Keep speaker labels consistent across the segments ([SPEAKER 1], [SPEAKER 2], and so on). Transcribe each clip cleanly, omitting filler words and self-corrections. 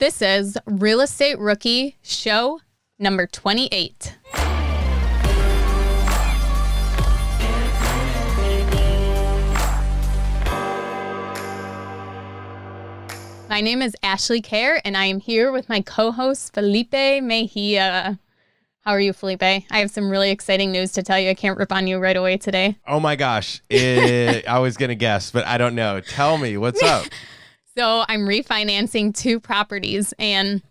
[SPEAKER 1] This is Real Estate Rookie Show number 28. My name is Ashley Kerr, and I am here with my co-host, Felipe Mejia. How are you, Felipe? I have some really exciting news to tell you. I can't rip on you right away today.
[SPEAKER 2] Oh my gosh. I was going to guess, but I don't know. Tell me, what's up?
[SPEAKER 1] So I'm refinancing 2 properties, and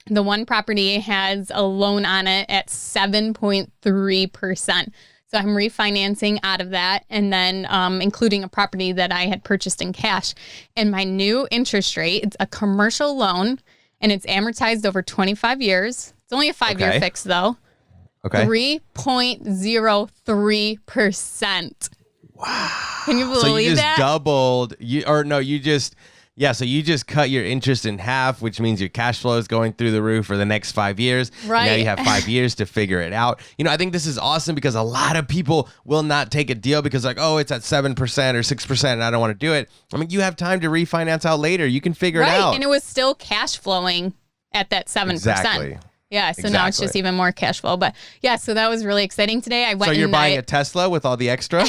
[SPEAKER 1] the one property has a loan on it at 7.3%. So I'm refinancing out of that, and then including a property that I had purchased in cash. And my new interest rate, it's a commercial loan, and it's amortized over 25 years. It's only a 5-year fix, though.
[SPEAKER 2] Okay.
[SPEAKER 1] 3.03%.
[SPEAKER 2] Wow.
[SPEAKER 1] Can you believe that?
[SPEAKER 2] So you just doubled, so you just cut your interest in half, which means your cash flow is going through the roof for the next 5 years.
[SPEAKER 1] Right.
[SPEAKER 2] Now you have 5 years to figure it out. I think this is awesome because a lot of people will not take a deal because it's at 7% or 6% and I don't want to do it. I mean, you have time to refinance out later. You can figure it out.
[SPEAKER 1] And it was still cash flowing at that 7%.
[SPEAKER 2] Exactly.
[SPEAKER 1] Yeah, so now it's just even more cash flow. But yeah, so that was really exciting today.
[SPEAKER 2] So you're buying a Tesla with all the extra?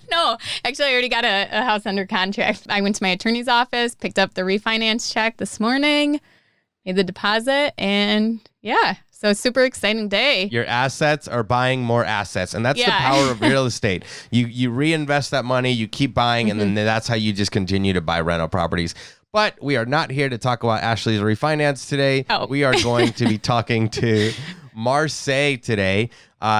[SPEAKER 1] No, actually, I already got a house under contract. I went to my attorney's office, picked up the refinance check this morning, made the deposit, and yeah, so super exciting day.
[SPEAKER 2] Your assets are buying more assets, and that's the power of real estate. You reinvest that money, you keep buying, and then that's how you just continue to buy rental properties. But we are not here to talk about Ashley's refinance today.
[SPEAKER 1] Oh.
[SPEAKER 2] We are going to be talking to Marsay today.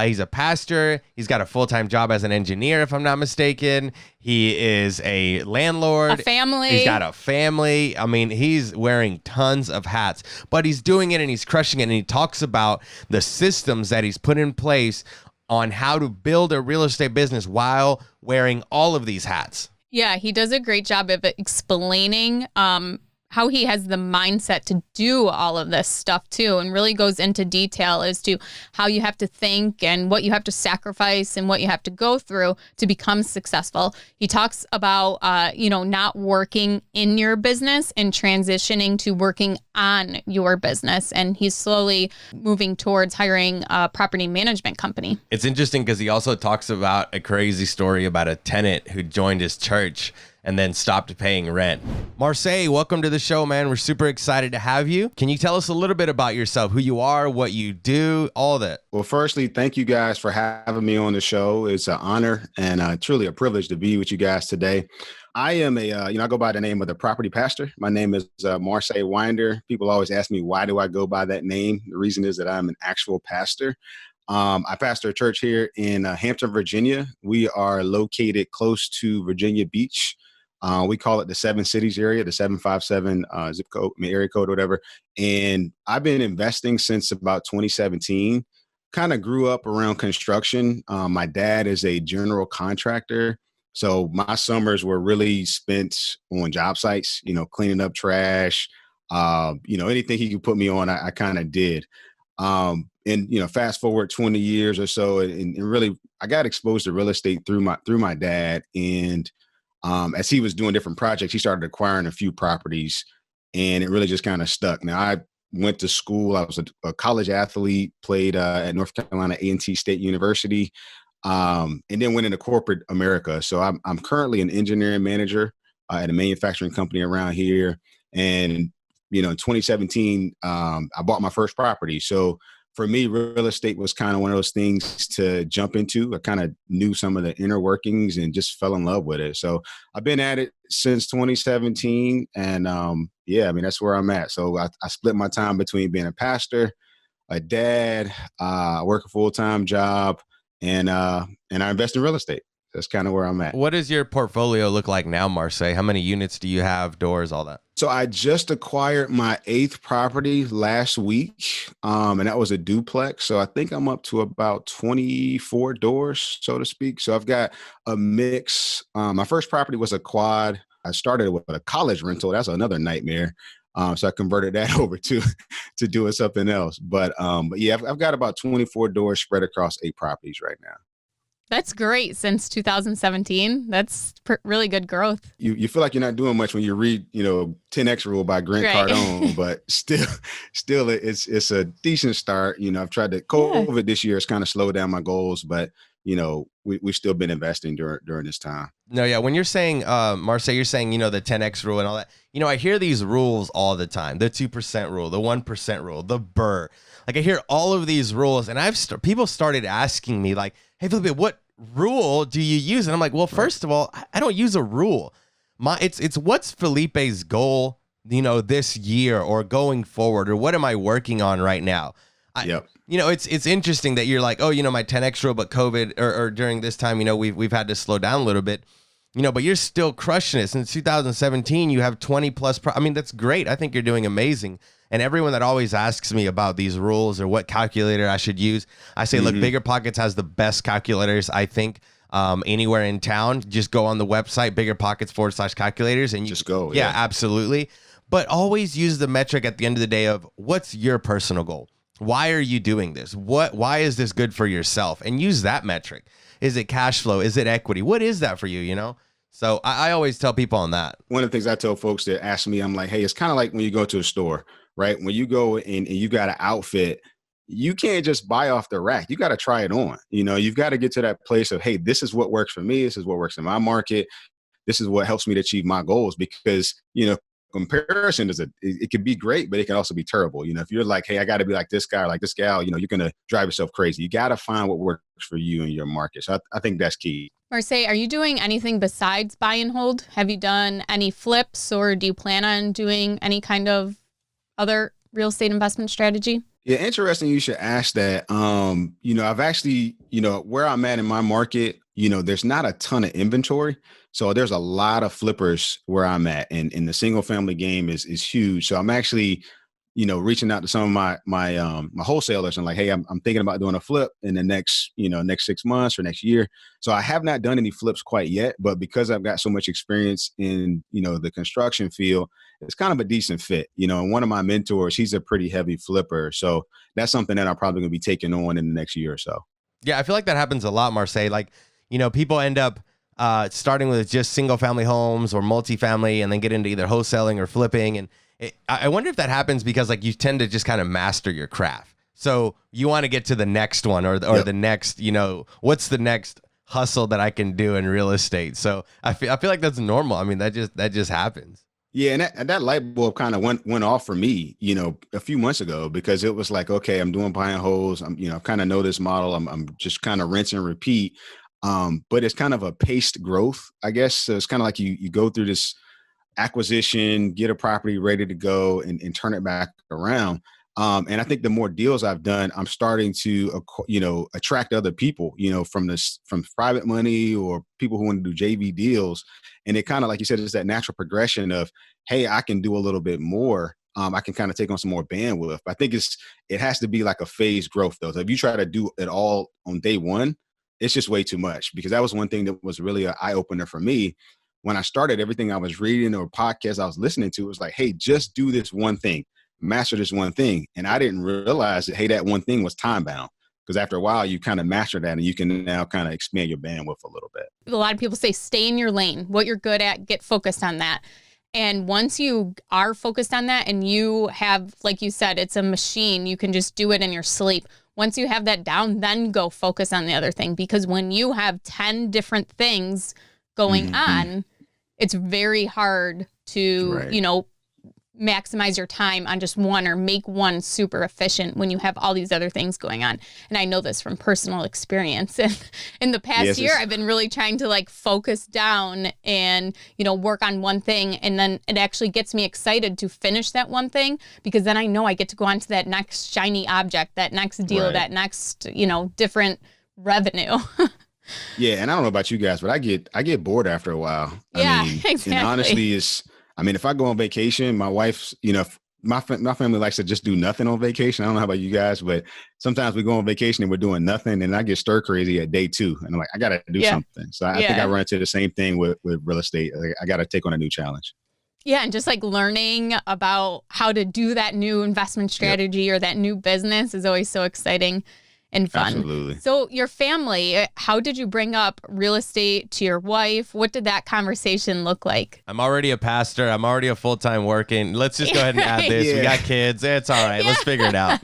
[SPEAKER 2] He's a pastor. He's got a full-time job as an engineer, if I'm not mistaken. He is a landlord.
[SPEAKER 1] A family.
[SPEAKER 2] He's got a family. I mean, he's wearing tons of hats, but he's doing it and he's crushing it. And he talks about the systems that he's put in place on how to build a real estate business while wearing all of these hats.
[SPEAKER 1] Yeah, he does a great job of explaining how he has the mindset to do all of this stuff too, and really goes into detail as to how you have to think and what you have to sacrifice and what you have to go through to become successful. He talks about, not working in your business and transitioning to working on your business. And he's slowly moving towards hiring a property management company.
[SPEAKER 2] It's interesting because he also talks about a crazy story about a tenant who joined his church and then stopped paying rent. Marsay, welcome to the show, man. We're super excited to have you. Can you tell us a little bit about yourself, who you are, what you do, all of that?
[SPEAKER 3] Well, firstly, thank you guys for having me on the show. It's an honor and truly a privilege to be with you guys today. I am I go by the name of the property pastor. My name is Marsay Winder. People always ask me, why do I go by that name? The reason is that I'm an actual pastor. I pastor a church here in Hampton, Virginia. We are located close to Virginia Beach. We call it the 7 cities area, the 757 zip code, area code, whatever. And I've been investing since about 2017. Kind of grew up around construction. My dad is a general contractor. So my summers were really spent on job sites, cleaning up trash, anything he could put me on, I kind of did. And fast forward 20 years or so, and really, I got exposed to real estate through my dad. And as he was doing different projects, he started acquiring a few properties, and it really just kind of stuck. Now, I went to school. I was a college athlete, played at North Carolina A&T State University, and then went into corporate America. So I'm currently an engineering manager at a manufacturing company around here. And, in 2017, I bought my first property. So for me, real estate was kind of one of those things to jump into. I kind of knew some of the inner workings and just fell in love with it. So I've been at it since 2017. And that's where I'm at. So I split my time between being a pastor, a dad, work a full-time job, and I invest in real estate. That's kind of where I'm at.
[SPEAKER 2] What does your portfolio look like now, Marsay? How many units do you have, doors, all that?
[SPEAKER 3] So I just acquired my 8th property last week, and that was a duplex. So I think I'm up to about 24 doors, so to speak. So I've got a mix. My first property was a quad. I started with a college rental. That's another nightmare. So I converted that over to doing something else. But yeah, I've got about 24 doors spread across 8 properties right now.
[SPEAKER 1] That's great. Since 2017, that's really good growth.
[SPEAKER 3] You feel like you're not doing much when you read, 10X Rule by Grant
[SPEAKER 1] Right.
[SPEAKER 3] Cardone, but still it's a decent start. I've tried to
[SPEAKER 1] Yeah.
[SPEAKER 3] COVID this year has kind of slowed down my goals, but we've still been investing during this time.
[SPEAKER 2] No, yeah. When you're saying, Marsay, you're saying, the 10X rule and all that, I hear these rules all the time, the 2% rule, the 1% rule, the BRRRR. Like I hear all of these rules and people started asking me like, hey, Felipe, what rule do you use? And I'm like, well, first of all, I don't use a rule. It's what's Felipe's goal, this year or going forward, or what am I working on right now?
[SPEAKER 3] Yep.
[SPEAKER 2] It's interesting that you're like, oh, my 10X rule, but COVID or during this time, we've had to slow down a little bit, but you're still crushing it. Since 2017, you have 20 plus. That's great. I think you're doing amazing. And everyone that always asks me about these rules or what calculator I should use, I say, look, BiggerPockets has the best calculators, I think, anywhere in town. Just go on the website, BiggerPockets /calculators, and you
[SPEAKER 3] just go.
[SPEAKER 2] Yeah, absolutely. But always use the metric at the end of the day of what's your personal goal? Why are you doing this? Why is this good for yourself? And use that metric. Is it cash flow? Is it equity? What is that for you, So I always tell people on that.
[SPEAKER 3] One of the things I tell folks that ask me, I'm like, hey, it's kind of like when you go to a store, right? When you go and you got an outfit, you can't just buy off the rack. You got to try it on. You've got to get to that place of, hey, this is what works for me. This is what works in my market. This is what helps me to achieve my goals, because, comparison it can be great, but it can also be terrible. If you're like, hey, I got to be like this guy or like this gal, you're going to drive yourself crazy. You got to find what works for you and your market. So I think that's key.
[SPEAKER 1] Marsay, are you doing anything besides buy and hold? Have you done any flips, or do you plan on doing any kind of other real estate investment strategy?
[SPEAKER 3] Yeah, interesting. You should ask that. I've actually, where I'm at in my market, there's not a ton of inventory. So there's a lot of flippers where I'm at, and the single family game is huge. So I'm actually, reaching out to some of my wholesalers and like, hey, I'm thinking about doing a flip in the next 6 months or next year. So I have not done any flips quite yet, but because I've got so much experience in, the construction field, it's kind of a decent fit. And one of my mentors, he's a pretty heavy flipper. So that's something that I'm probably gonna be taking on in the next year or so.
[SPEAKER 2] Yeah, I feel like that happens a lot, Marsay. Like, people end up starting with just single family homes or multifamily and then get into either wholesaling or flipping. And I wonder if that happens because like you tend to just kind of master your craft. So you want to get to the next one or the next, what's the next hustle that I can do in real estate. So I feel like that's normal. That just happens.
[SPEAKER 3] Yeah, and that light bulb kind of went off for me, a few months ago, because it was like, okay, I'm doing buy and holds. I'm, kind of know this model. I'm just kind of rinse and repeat. But it's kind of a paced growth, I guess. So it's kind of like you go through this acquisition, get a property ready to go and turn it back around. And I think the more deals I've done, I'm starting to, attract other people, from private money or people who want to do JV deals. And it kind of, like you said, it's that natural progression of, hey, I can do a little bit more. I can kind of take on some more bandwidth. But I think it has to be like a phased growth though. So if you try to do it all on day one, it's just way too much, because that was one thing that was really an eye opener for me. When I started, everything I was reading or podcasts I was listening to was like, hey, just do this one thing, master this one thing. And I didn't realize that, hey, that one thing was time bound, because after a while you kind of master that and you can now kind of expand your bandwidth a little bit.
[SPEAKER 1] A lot of people say, stay in your lane, what you're good at, get focused on that. And once you are focused on that and you have, like you said, it's a machine, you can just do it in your sleep. Once you have that down, then go focus on the other thing. Because when you have 10 different things going on, it's very hard to, maximize your time on just one or make one super efficient when you have all these other things going on. And I know this from personal experience. And in the past year, I've been really trying to like focus down and, work on one thing. And then it actually gets me excited to finish that one thing, because then I know I get to go on to that next shiny object, that next deal, that next, different revenue.
[SPEAKER 3] Yeah. And I don't know about you guys, but I get bored after a while.
[SPEAKER 1] Exactly.
[SPEAKER 3] And honestly, if I go on vacation, my wife's, my family likes to just do nothing on vacation. I don't know how about you guys, but sometimes we go on vacation and we're doing nothing, and I get stir crazy at day 2. And I'm like, I got to do something. So I think I run into the same thing with real estate. I got to take on a new challenge.
[SPEAKER 1] Yeah. And just like learning about how to do that new investment strategy or that new business is always so exciting. and fun.
[SPEAKER 3] Absolutely.
[SPEAKER 1] So your family, how did you bring up real estate to your wife? What did that conversation look like?
[SPEAKER 2] I'm already a pastor. I'm already a full-time working. Let's just go ahead and add this.
[SPEAKER 3] Yeah.
[SPEAKER 2] We got kids. It's all right. Let's figure it out.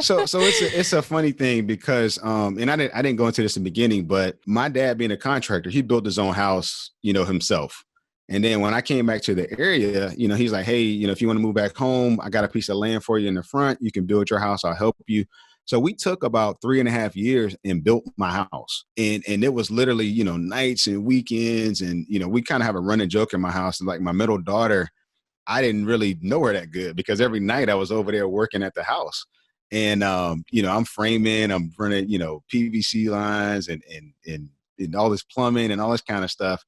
[SPEAKER 3] So it's a funny thing because and I didn't go into this in the beginning, but my dad being a contractor, he built his own house, himself. And then when I came back to the area, he's like, hey, if you want to move back home, I got a piece of land for you in the front. You can build your house. I'll help you. So we took about 3.5 years and built my house. And it was literally, nights and weekends. And, we kind of have a running joke in my house. Like my middle daughter, I didn't really know her that good because every night I was over there working at the house. And, I'm framing, I'm running, PVC lines and all this plumbing and all this kind of stuff.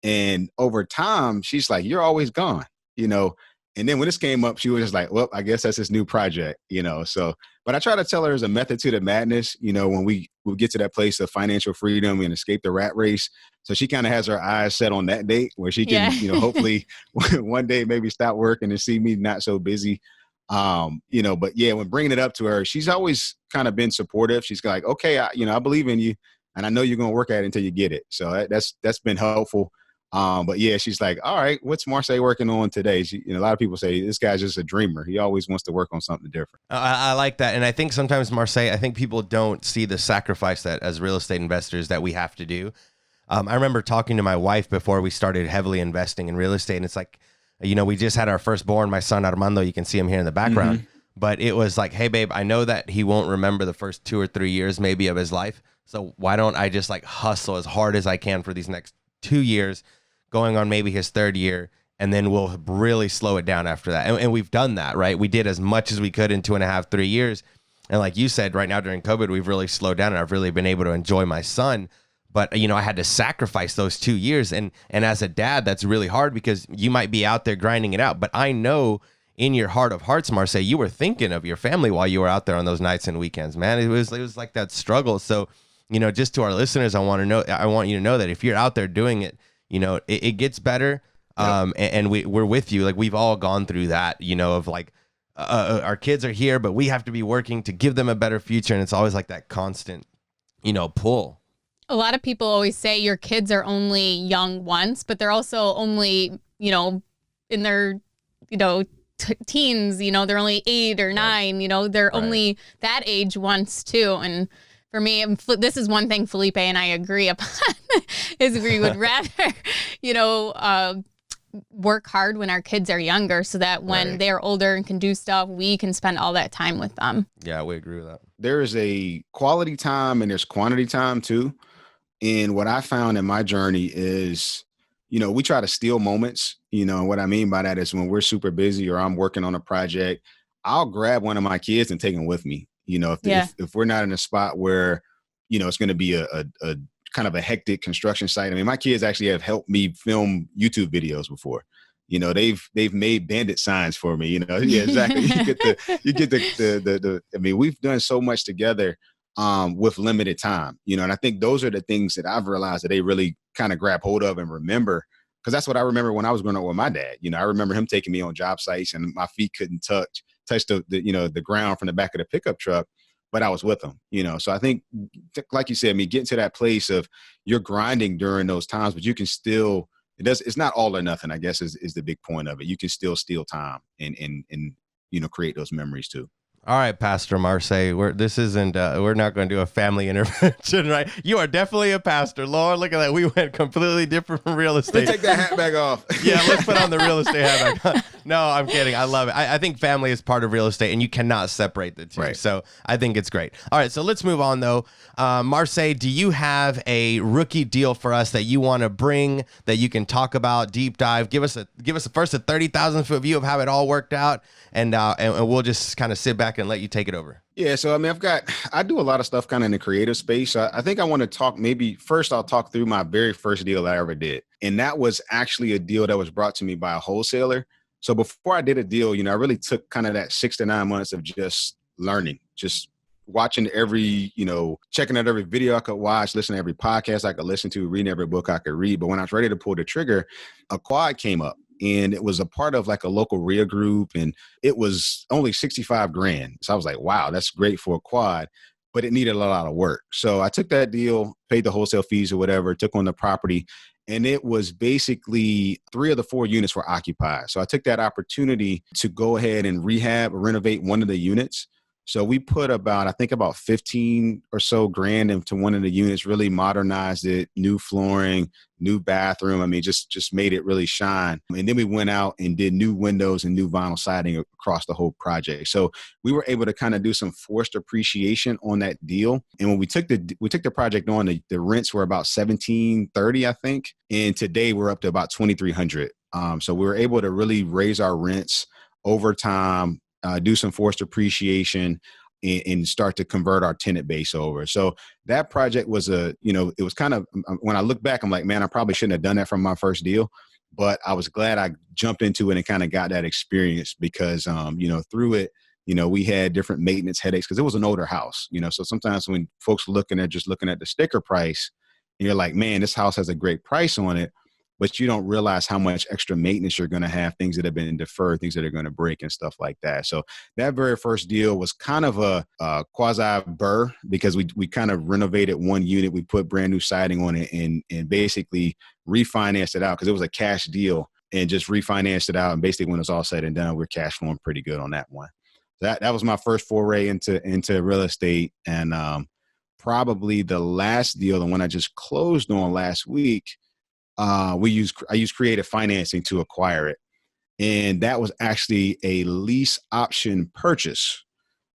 [SPEAKER 3] And over time, she's like, you're always gone, and then when this came up, she was just like, well, I guess that's this new project, so, but I try to tell her there's a method to the madness, when we get to that place of financial freedom and escape the rat race. So she kind of has her eyes set on that date where she can, hopefully one day maybe stop working and see me not so busy. But yeah, when bringing it up to her, she's always kind of been supportive. She's like, okay, I believe in you and I know you're going to work at it until you get it. So that's been helpful. But yeah, she's like, all right, what's Marsay working on today? A lot of people say this guy's just a dreamer. He always wants to work on something different.
[SPEAKER 2] I like that. And I think sometimes Marsay, I think people don't see the sacrifice that as real estate investors that we have to do. I remember talking to my wife before we started heavily investing in real estate. And it's like, we just had our firstborn, my son Armando, you can see him here in the background, but it was like, hey babe, I know that he won't remember the first 2 or 3 years maybe of his life. So why don't I just like hustle as hard as I can for these next 2 years, going on maybe his 3rd year, and then we'll really slow it down after that. And we've done that, right? We did as much as we could in 2.5, 3 years. And like you said, right now during COVID, we've really slowed down and I've really been able to enjoy my son. But, I had to sacrifice those 2 years. And as a dad, that's really hard because you might be out there grinding it out. But I know in your heart of hearts, Marsay, you were thinking of your family while you were out there on those nights and weekends, man. It was like that struggle. So, just to our listeners, I want you to know that if you're out there doing it, it gets better. And we're with you. Like we've all gone through that, of like, our kids are here, but we have to be working to give them a better future. And it's always like that constant, pull.
[SPEAKER 1] A lot of people always say your kids are only young once, but they're also only, in their, teens, they're only 8 or 9, they're only that age once too. And for me, this is one thing Felipe and I agree upon is we would rather, work hard when our kids are younger so that when they're older and can do stuff, we can spend all that time with them.
[SPEAKER 2] Yeah, we agree with that.
[SPEAKER 3] There is a quality time and there's quantity time too. And what I found in my journey is, we try to steal moments, and what I mean by that is when we're super busy or I'm working on a project, I'll grab one of my kids and take them with me. If we're not in a spot where, it's going to be a kind of a hectic construction site. I mean, my kids actually have helped me film YouTube videos before. They've made bandit signs for me. Yeah, exactly. You get the. I mean, we've done so much together with limited time. And I think those are the things that I've realized that they really kind of grab hold of and remember. Because that's what I remember when I was growing up with my dad. I remember him taking me on job sites and my feet couldn't touch the ground from the back of the pickup truck, but I was with him. So I think, like you said, getting to that place of you're grinding during those times, but you can still, it's not all or nothing, I guess is the big point of it. You can still steal time and create those memories too.
[SPEAKER 2] All right, Pastor Marsay, we're not going to do a family intervention, right? You are definitely a pastor. Lord, look at that. We went completely different from real estate.
[SPEAKER 3] Take that hat back off.
[SPEAKER 2] Yeah, let's put on the real estate hat back on. No, I'm kidding. I love it. I think family is part of real estate, and you cannot separate the two. Right. So I think it's great. All right, so let's move on, though. Marsay, do you have a rookie deal for us that you want to bring that you can talk about, deep dive? Give us first a 30,000-foot view of how it all worked out, and we'll just kind of sit back and let you take it over.
[SPEAKER 3] Yeah. So, I do a lot of stuff kind of in the creative space. I think I want to talk, maybe first I'll talk through my very first deal that I ever did. And that was actually a deal that was brought to me by a wholesaler. So before I did a deal, I really took kind of that 6 to 9 months of just learning, just watching checking out every video I could watch, listening to every podcast I could listen to, reading every book I could read. But when I was ready to pull the trigger, a quad came up. And it was a part of like a local RIA group, and it was only $65,000. So I was like, wow, that's great for a quad. but it needed a lot of work. So I took that deal, paid the wholesale fees or whatever, took on the property, and it was basically 3 of the 4 units were occupied. So I took that opportunity to go ahead and rehab or renovate one of the units. So we put I think about 15 or so grand into one of the units, really modernized it, new flooring, new bathroom. I mean, just made it really shine. And then we went out and did new windows and new vinyl siding across the whole project. So we were able to kind of do some forced appreciation on that deal. And when we took the project on, the rents were about $1,730, I think. And today we're up to about $2,300. So we were able to really raise our rents over time, do some forced appreciation, and start to convert our tenant base over. So that project was it was kind of, when I look back, I'm like, man, I probably shouldn't have done that from my first deal, but I was glad I jumped into it and kind of got that experience because, through it, we had different maintenance headaches because it was an older house, so sometimes when folks looking at the sticker price, and you're like, man, this house has a great price on it, but you don't realize how much extra maintenance you're going to have, things that have been deferred, things that are going to break and stuff like that. So that very first deal was kind of a quasi burr because we kind of renovated one unit. We put brand new siding on it and basically refinanced it out because it was a cash deal and just refinanced it out. And basically when it's all said and done, we're cash flowing pretty good on that one. That was my first foray into real estate. And probably the last deal, the one I just closed on last week, I used creative financing to acquire it. And that was actually a lease option purchase.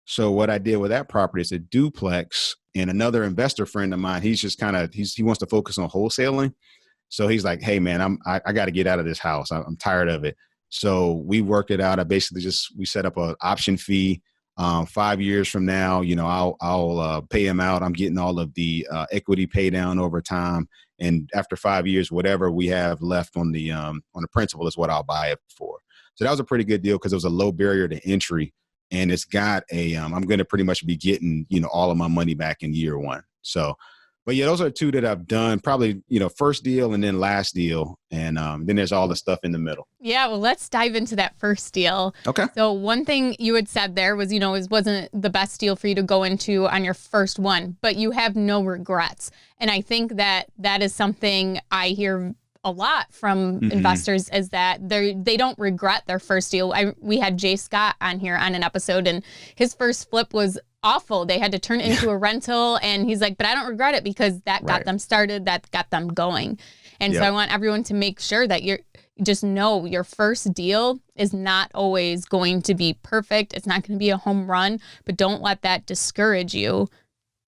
[SPEAKER 3] So what I did with that property is a duplex, and another investor friend of mine, he wants to focus on wholesaling. So he's like, hey man, I got to get out of this house. I'm tired of it. So we worked it out. We set up an option fee. 5 years from now, I'll pay him out. I'm getting all of the equity pay down over time. And after 5 years, whatever we have left on the principal is what I'll buy it for. So that was a pretty good deal because it was a low barrier to entry, and it's got I'm going to pretty much be getting, all of my money back in year one. So, but yeah, those are 2 that I've done, probably, first deal and then last deal. And then there's all the stuff in the middle.
[SPEAKER 1] Yeah, well, let's dive into that first deal.
[SPEAKER 3] Okay.
[SPEAKER 1] So one thing you had said there was, it wasn't the best deal for you to go into on your first one, but you have no regrets. And I think that is something I hear a lot from investors is that they don't regret their first deal. We had Jay Scott on here on an episode, and his first flip was awful. They had to turn it into a rental, and he's like, but I don't regret it because that got them started, that got them going. And so I want everyone to make sure that just know your first deal is not always going to be perfect. It's not going to be a home run, but don't let that discourage you,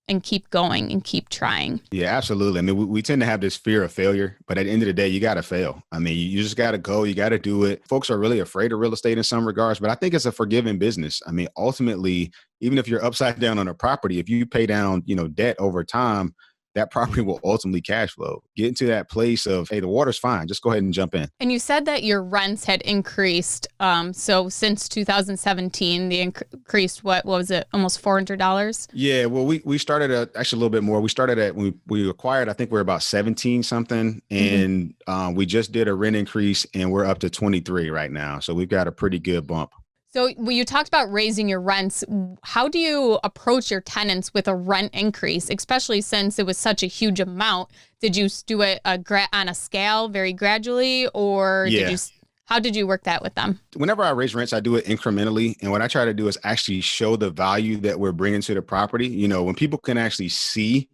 [SPEAKER 1] and keep going and keep trying.
[SPEAKER 3] Yeah, absolutely. I mean, we tend to have this fear of failure, but at the end of the day, you got to fail. I mean, you just got to go, you got to do it. Folks are really afraid of real estate in some regards, but I think it's a forgiving business. I mean, ultimately, even if you're upside down on a property, if you pay down, debt over time, that property will ultimately cash flow. Get into that place of, hey, the water's fine. Just go ahead and jump in.
[SPEAKER 1] And you said that your rents had increased. So since 2017, they increased, what was it, almost $400?
[SPEAKER 3] Yeah, well, we started actually a little bit more. We started when we acquired, I think we're about 17 something. And we just did a rent increase and we're up to 23 right now. So we've got a pretty good bump.
[SPEAKER 1] So when you talked about raising your rents, how do you approach your tenants with a rent increase, especially since it was such a huge amount? Did you do it on a scale very gradually, or how did you work that with them?
[SPEAKER 3] Whenever I raise rents, I do it incrementally. And what I try to do is actually show the value that we're bringing to the property. When people can actually see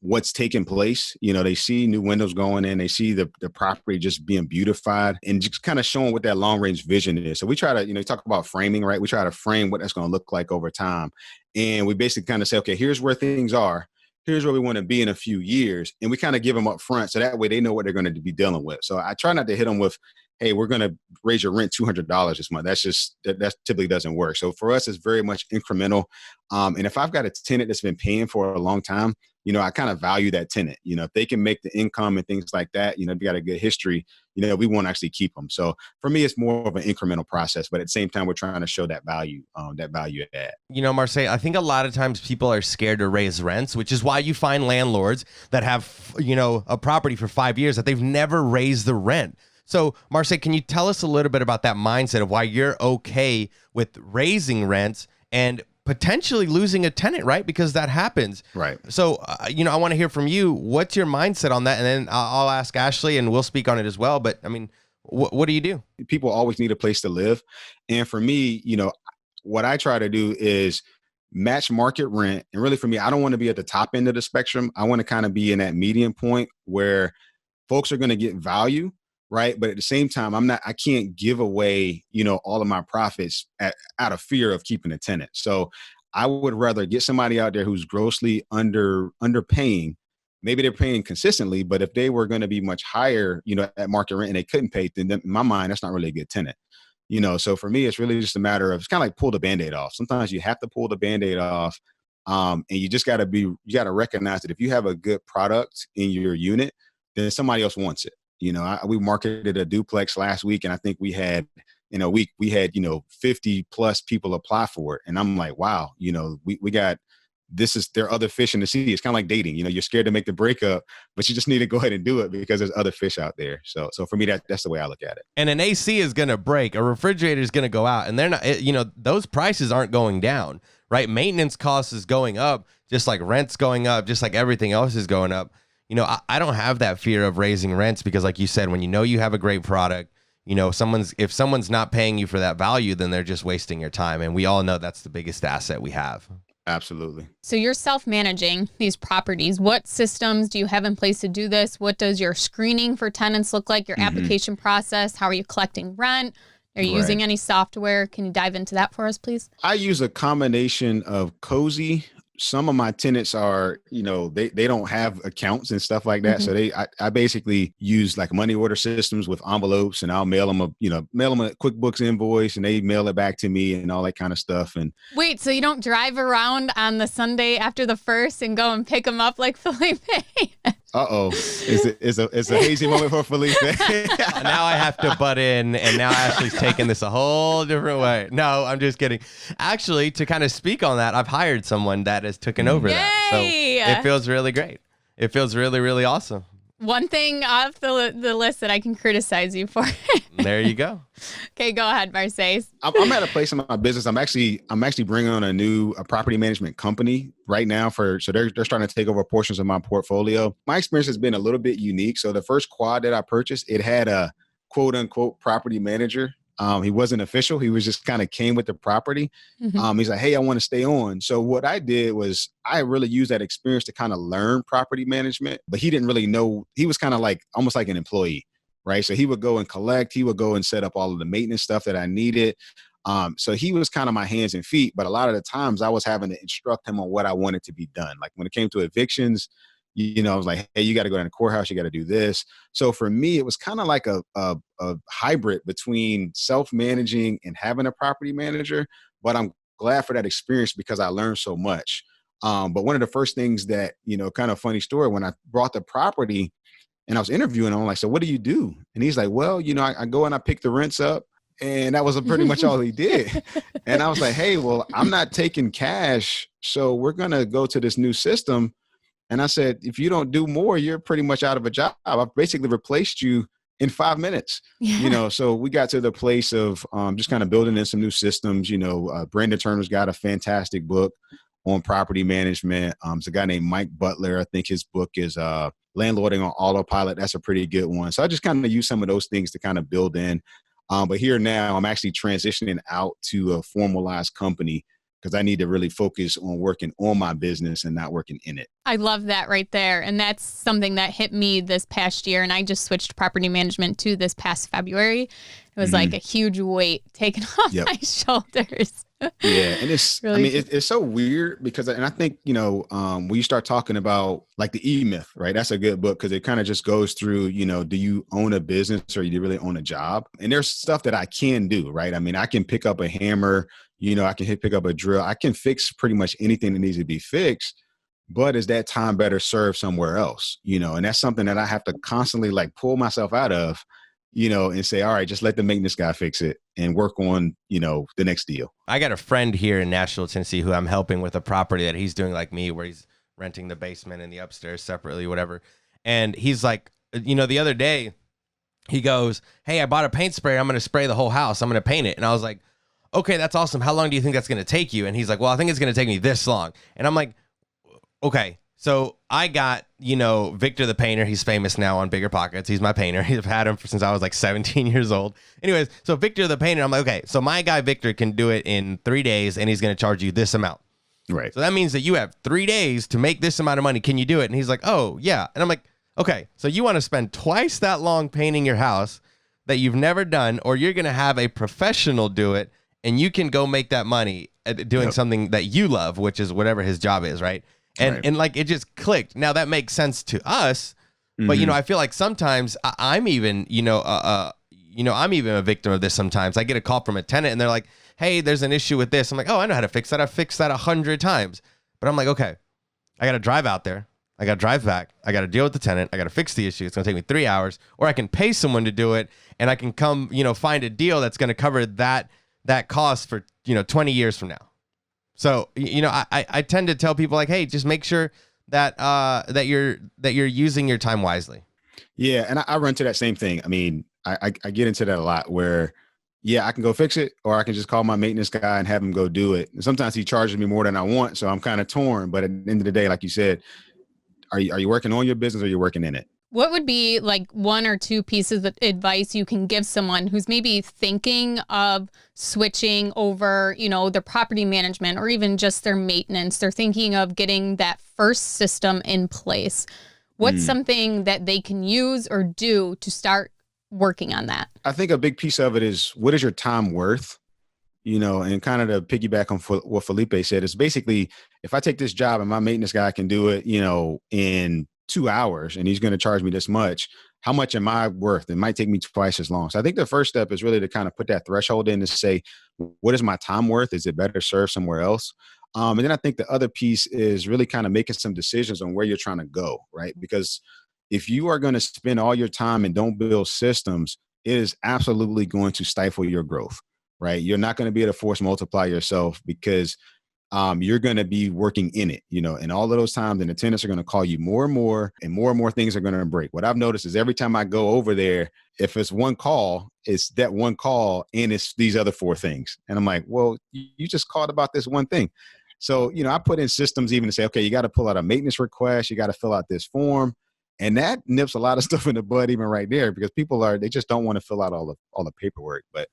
[SPEAKER 3] what's taking place, they see new windows going in, they see the property just being beautified, and just kind of showing what that long range vision is. So we try to, talk about framing, right? We try to frame what that's going to look like over time. And we basically kind of say, okay, here's where things are. Here's where we want to be in a few years. And we kind of give them up front. So that way they know what they're going to be dealing with. So I try not to hit them with, hey, we're going to raise your rent $200 this month. That typically doesn't work. So for us, it's very much incremental. And if I've got a tenant that's been paying for a long time, I kind of value that tenant. If they can make the income and things like that, if you got a good history, we want to actually keep them. So for me, it's more of an incremental process, but at the same time, we're trying to show that value add.
[SPEAKER 2] Marsay, I think a lot of times people are scared to raise rents, which is why you find landlords that have, a property for 5 years that they've never raised the rent. So, Marsay, can you tell us a little bit about that mindset of why you're okay with raising rents and potentially losing a tenant, right? Because that happens.
[SPEAKER 3] Right.
[SPEAKER 2] So, I want to hear from you. What's your mindset on that? And then I'll ask Ashley and we'll speak on it as well. But I mean, what do you do?
[SPEAKER 3] People always need a place to live. And for me, what I try to do is match market rent. And really for me, I don't want to be at the top end of the spectrum. I want to kind of be in that median point where folks are going to get value, right? But at the same time, I can't give away, all of my profits out of fear of keeping a tenant. So I would rather get somebody out there who's grossly underpaying. Maybe they're paying consistently, but if they were going to be much higher, at market rent and they couldn't pay, then in my mind, that's not really a good tenant. So for me, it's really just a matter of, it's kind of like pull the Band-Aid off. Sometimes you have to pull the Band-Aid off. And you just got to recognize that if you have a good product in your unit, then somebody else wants it. We marketed a duplex last week, and I think we had, in a week, we had, 50 plus people apply for it. And I'm like, wow, we got, there are other fish in the sea. It's kind of like dating, you're scared to make the breakup, but you just need to go ahead and do it because there's other fish out there. So for me, that's the way I look at it.
[SPEAKER 2] And an AC is going to break, a refrigerator is going to go out, and they're not, those prices aren't going down, right? Maintenance costs is going up, just like rent's going up, just like everything else is going up. I don't have that fear of raising rents because, like you said, when you have a great product, if someone's not paying you for that value, then they're just wasting your time. And we all know that's the biggest asset we have.
[SPEAKER 3] Absolutely.
[SPEAKER 1] So you're self-managing these properties. What systems do you have in place to do this? What does your screening for tenants look like? Your application process? How are you collecting rent? Are you using any software? Can you dive into that for us, please?
[SPEAKER 3] I use a combination of Cozy. Some of my tenants are, they don't have accounts and stuff like that. So I basically use like money order systems with envelopes, and I'll mail them a QuickBooks invoice, and they mail it back to me and all that kind of stuff. And
[SPEAKER 1] wait, so you don't drive around on the Sunday after the first and go and pick them up like Felipe?
[SPEAKER 3] Uh-oh. It's a hazy moment for Felipe.
[SPEAKER 2] Now I have to butt in, and now Ashley's taking this a whole different way. No, I'm just kidding. Actually, to kind of speak on that, I've hired someone that has taken over that. So it feels really great. It feels really, really awesome.
[SPEAKER 1] One thing off the list that I can criticize you for.
[SPEAKER 2] There you go.
[SPEAKER 1] Okay, go ahead, Marsay.
[SPEAKER 3] I'm at a place in my business. I'm actually bringing on a property management company right now so they're starting to take over portions of my portfolio. My experience has been a little bit unique. So the first quad that I purchased, it had a quote unquote property manager. He wasn't official. He was just kind of came with the property. He's like, hey, I want to stay on. So what I did was I really used that experience to kind of learn property management, but he didn't really know. He was kind of like almost like an employee, right? So he would go and collect. He would go and set up all of the maintenance stuff that I needed. So he was kind of my hands and feet, but a lot of the times I was having to instruct him on what I wanted to be done. Like when it came to evictions, I was like, hey, you got to go down to the courthouse. You got to do this. So for me, it was kind of like a hybrid between self-managing and having a property manager. But I'm glad for that experience because I learned so much. But one of the first things that, kind of funny story, when I brought the property and I was interviewing him, I'm like, so what do you do? And he's like, well, I go and I pick the rents up. And that was pretty much all he did. And I was like, hey, well, I'm not taking cash. So we're going to go to this new system. And I said, if you don't do more, you're pretty much out of a job. I've basically replaced you in 5 minutes. So we got to the place of just kind of building in some new systems. Brandon Turner's got a fantastic book on property management. It's a guy named Mike Butler. I think his book is Landlording on Autopilot. That's a pretty good one. So I just kind of use some of those things to kind of build in. But here now, I'm actually transitioning out to a formalized company because I need to really focus on working on my business and not working in it.
[SPEAKER 1] I love that right there. And that's something that hit me this past year. And I just switched property management to this past February. It was like a huge weight taken off my shoulders.
[SPEAKER 3] Yeah. And it's, really it's so weird because, and I think, when you start talking about like the E-Myth, right? That's a good book because it kind of just goes through, do you own a business or do you really own a job? And there's stuff that I can do, right? I mean, I can pick up a hammer, I can pick up a drill. I can fix pretty much anything that needs to be fixed, but is that time better served somewhere else? And that's something that I have to constantly like pull myself out of, and say, all right, just let the maintenance guy fix it and work on, the next deal. I
[SPEAKER 2] got a friend here in Nashville, Tennessee, who I'm helping with a property that he's doing like me, where he's renting the basement and the upstairs separately, whatever. And he's like, the other day he goes, hey, I bought a paint sprayer. I'm going to spray the whole house. I'm going to paint it. And I was like, okay, that's awesome. How long do you think that's going to take you? And he's like, well, I think it's going to take me this long. And I'm like, okay. So I got, Victor the painter. He's famous now on BiggerPockets. He's my painter. I've had him since I was like 17 years old. Anyways, so Victor the painter, I'm like, okay, so my guy Victor can do it in 3 days and he's going to charge you this amount.
[SPEAKER 3] Right.
[SPEAKER 2] So that means that you have 3 days to make this amount of money. Can you do it? And he's like, oh, yeah. And I'm like, okay, so you want to spend twice that long painting your house that you've never done, or you're going to have a professional do it and you can go make that money at doing something that you love, which is whatever his job is, right? And like it just clicked. Now that makes sense to us, but I feel like sometimes I'm even, I'm even a victim of this. Sometimes I get a call from a tenant and they're like, "Hey, there's an issue with this." I'm like, "Oh, I know how to fix that. I've fixed that 100 times." But I'm like, "Okay, I got to drive out there. I got to drive back. I got to deal with the tenant. I got to fix the issue. It's going to take me 3 hours, or I can pay someone to do it and I can come, find a deal that's going to cover that cost for, 20 years from now." So, I tend to tell people like, hey, just make sure that that you're using your time wisely.
[SPEAKER 3] Yeah. And I run to that same thing. I mean, I get into that a lot where, yeah, I can go fix it, or I can just call my maintenance guy and have him go do it. And sometimes he charges me more than I want. So I'm kind of torn. But at the end of the day, like you said, are you working on your business or you're working in it?
[SPEAKER 1] What would be like 1 or 2 pieces of advice you can give someone who's maybe thinking of switching over, their property management or even just their maintenance? They're thinking of getting that first system in place. What's something that they can use or do to start working on that?
[SPEAKER 3] I think a big piece of it is, what is your time worth? And kind of to piggyback on what Felipe said, is basically, if I take this job and my maintenance guy can do it, in 2 hours and he's going to charge me this much, how much am I worth? It might take me twice as long. So I think the first step is really to kind of put that threshold in to say, what is my time worth? Is it better served somewhere else? And then I think the other piece is really kind of making some decisions on where you're trying to go, right? Because if you are going to spend all your time and don't build systems, it is absolutely going to stifle your growth, right? You're not going to be able to force multiply yourself because you're going to be working in it, and all of those times, and the tenants are going to call you more and more things are going to break. What I've noticed is every time I go over there, if it's one call, it's that one call and it's these other 4 things. And I'm like, well, you just called about this one thing. So, I put in systems even to say, okay, you got to pull out a maintenance request. You got to fill out this form. And that nips a lot of stuff in the bud even right there, because they just don't want to fill out all the paperwork. But